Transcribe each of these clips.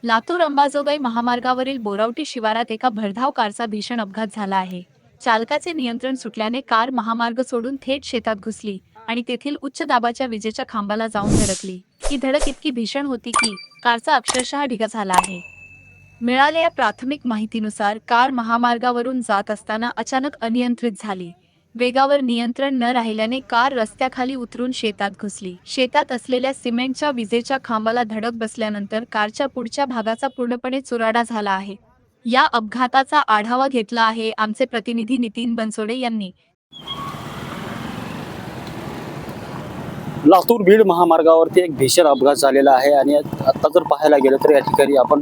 लातूर अंबाजोगाई महामार्गावरील बोरावटी शिवारात एका भरधाव कारचा भीषण अपघात झाला आहे. चालकाचे नियंत्रण सुटल्याने कार महामार्ग सोडून थेट शेतात घुसली आणि तेथील उच्च दाबाच्या विजेच्या खांबाला जाऊन धडकली. ही धडक इतकी भीषण होती की कारचा अक्षरशः ढिगा झाला आहे. मिळालेल्या प्राथमिक माहितीनुसार कार महामार्गावरून जात असताना अचानक अनियंत्रित झाली. वेगावर नियंत्रण न राहिल्याने कार रस्त्याखाली उतरून शेतात घुसली. शेतात असलेल्या सिमेंटच्या विजेच्या खांबाला धडक बसल्यानंतर कारच्या पुढच्या भागाचा पूर्णपणे चुराडा झाला आहे. या अपघाताचा आढावा घेतला आहे आमचे प्रतिनिधी नितीन बनसोडे यांनी. लातूर बीड महामार्गावरती एक भीषण अपघात झालेला आहे आणि आता जर पाहायला गेलं तर या ठिकाणी आपण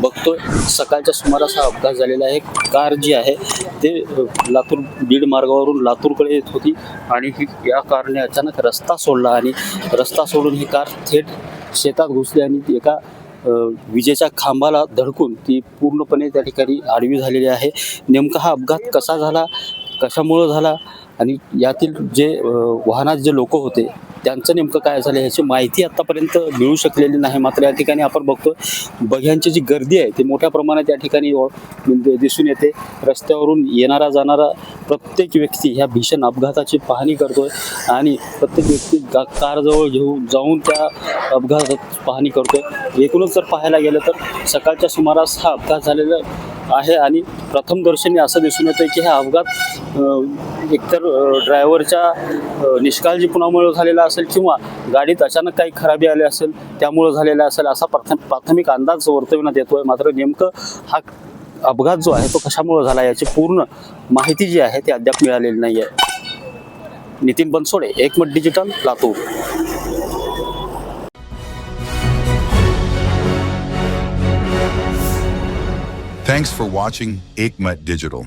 बघतोय सकाळच्या सुमारास हा अपघात झालेला आहे. कार जी आहे ते लातूर बीड मार्गावरून लातूरकडे येत होती आणि या कारने अचानक रस्ता सोडला आणि रस्ता सोडून ही कार थेट शेतात घुसली आणि एका विजेच्या खांबाला धडकून ती पूर्णपणे त्या ठिकाणी आडवी झालेली आहे. नेमका हा अपघात कसा झाला, कशामुळं झाला आणि यातील जे वाहनात जे लोक होते त्यांचं नेमकं काय झालं ह्याची माहिती आत्तापर्यंत मिळू शकलेली नाही. मात्र या ठिकाणी आपण बघतो बघ्यांची जी गर्दी आहे ती मोठ्या प्रमाणात या ठिकाणी दिसून येते. रस्त्यावरून येणारा जाणारा प्रत्येक व्यक्ती ह्या भीषण अपघाताची पाहणी करतोय आणि प्रत्येक व्यक्ती कारजवळ जाऊन त्या अपघातात पाहणी करतोय. एकूणच जर पाहायला गेलं तर सकाळच्या सुमारास हा अपघात झालेला आहे आणि प्रथमदर्शनी असं दिसून येतं की हा अपघात एकतर ड्रायव्हरच्या निष्काळजीपणामुळे झालेला असेल किंवा गाडीत अचानक काही खराबी आली असेल त्यामुळे झालेला असेल असा प्राथमिक अंदाज वर्तविण्यात येतोय. मात्र नेमकं हा अपघात जो आहे तो कशामुळे झाला याची पूर्ण माहिती जी आहे ती अद्याप मिळालेली नाही आहे. नितीन बनसोडे, एकमत digital, Latur. Thanks for watching Ekmat Digital.